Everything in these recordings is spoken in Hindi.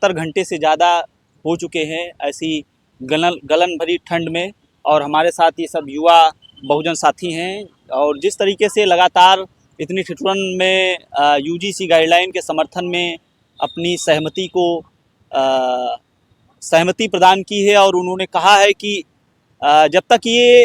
70 घंटे से ज़्यादा हो चुके हैं ऐसी गलन भरी ठंड में, और हमारे साथ ये सब युवा बहुजन साथी हैं। और जिस तरीके से लगातार इतनी ठिठुरन में यूजीसी गाइडलाइन के समर्थन में अपनी सहमति प्रदान की है, और उन्होंने कहा है कि जब तक ये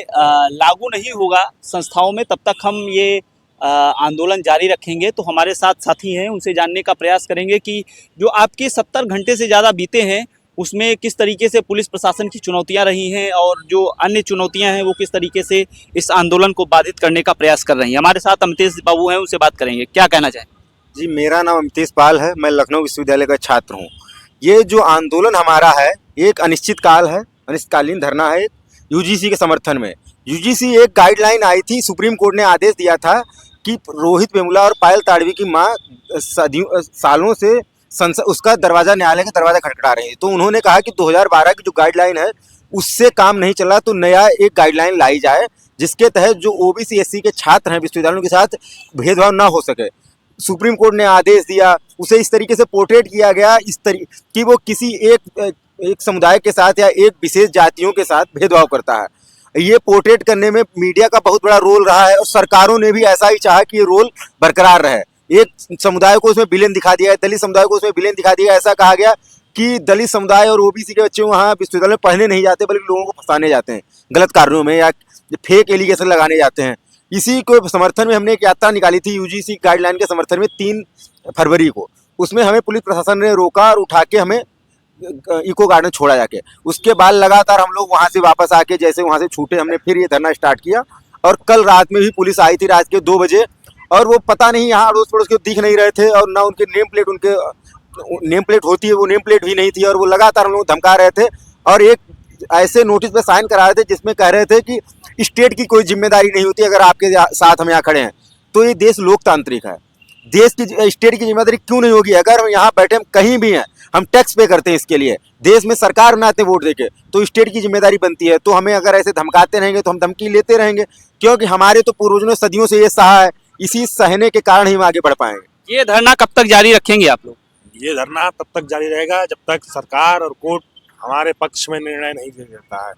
लागू नहीं होगा संस्थाओं में तब तक हम ये आंदोलन जारी रखेंगे। तो हमारे साथ साथी हैं, उनसे जानने का प्रयास करेंगे कि जो आपके 70 घंटे से ज़्यादा बीते हैं उसमें किस तरीके से पुलिस प्रशासन की चुनौतियां रही हैं, और जो अन्य चुनौतियां हैं वो किस तरीके से इस आंदोलन को बाधित करने का प्रयास कर रही हैं। हमारे साथ अमितेश बाबू हैं, उनसे बात करेंगे। क्या कहना चाहें? जी, मेरा नाम अमितेश पाल है। मैं लखनऊ विश्वविद्यालय का छात्र हूँ। ये जो आंदोलन हमारा है एक अनिश्चितकाल है, अनिश्चितकालीन धरना है यूजीसी के समर्थन में। यूजीसी एक गाइडलाइन आई थी, सुप्रीम कोर्ट ने आदेश दिया था कि रोहित वेमुला और पायल ताड़वी की माँ सालों से उसका दरवाज़ा, न्यायालय का दरवाज़ा खटखटा रही है। तो उन्होंने कहा कि 2012 की जो गाइडलाइन है उससे काम नहीं चला, तो नया एक गाइडलाइन लाई जाए जिसके तहत जो ओबीसी एससी के छात्र हैं विश्वविद्यालयों के साथ भेदभाव ना हो सके। सुप्रीम कोर्ट ने आदेश दिया, उसे इस तरीके से पोर्ट्रेट किया गया इस तरीके कि वो किसी एक समुदाय के साथ या एक विशेष जातियों के साथ भेदभाव करता है। ये पोर्ट्रेट करने में मीडिया का बहुत बड़ा रोल रहा है, और सरकारों ने भी ऐसा ही चाहा कि ये रोल बरकरार रहे। एक समुदाय को उसमें विलेन दिखा दिया है, दलित समुदाय को उसमें विलेन दिखा दिया। ऐसा कहा गया कि दलित समुदाय और ओबीसी के बच्चे वहाँ विश्वविद्यालय में पढ़ने नहीं जाते, बल्कि लोगों को फंसाने जाते हैं गलत कार्यों में, या फेक एलिगेशन लगाने जाते हैं। इसी को समर्थन में हमने एक यात्रा निकाली थी यूजीसी गाइडलाइन के समर्थन में 3 फरवरी को। उसमें हमें पुलिस प्रशासन ने रोका और उठा के हमें इको गार्डन छोड़ा जाके। उसके बाद लगातार हम लोग वहाँ से वापस आके जैसे वहाँ से छूटे हमने फिर ये धरना स्टार्ट किया। और कल रात में भी पुलिस आई थी रात के 2 बजे, और वो पता नहीं यहाँ अड़ोस पड़ोस के दिख नहीं रहे थे, और ना उनके नेम प्लेट होती है, वो नेम प्लेट भी नहीं थी, और वो लगातार हम लोग धमका रहे थे। और एक ऐसे नोटिस पे साइन करा रहे थे जिसमें कह रहे थे कि स्टेट की कोई जिम्मेदारी नहीं होती अगर आपके साथ हम यहाँ खड़े हैं। तो ये देश लोकतांत्रिक है, देश की स्टेट की जिम्मेदारी क्यों नहीं होगी? अगर हम यहाँ बैठे, हम कहीं भी हैं, हम टैक्स पे करते हैं इसके लिए, देश में सरकार बनाते वोट देके, तो स्टेट की जिम्मेदारी बनती है। तो हमें अगर ऐसे धमकाते रहेंगे तो हम धमकी लेते रहेंगे, क्योंकि हमारे तो पूर्वजों ने सदियों से ये सहा है। इसी सहने के कारण ही हम आगे बढ़ पाएंगे। ये धरना कब तक जारी रखेंगे आप लोग? ये धरना तब तक जारी रहेगा जब तक सरकार और कोर्ट हमारे पक्ष में निर्णय नहीं ले लेता है।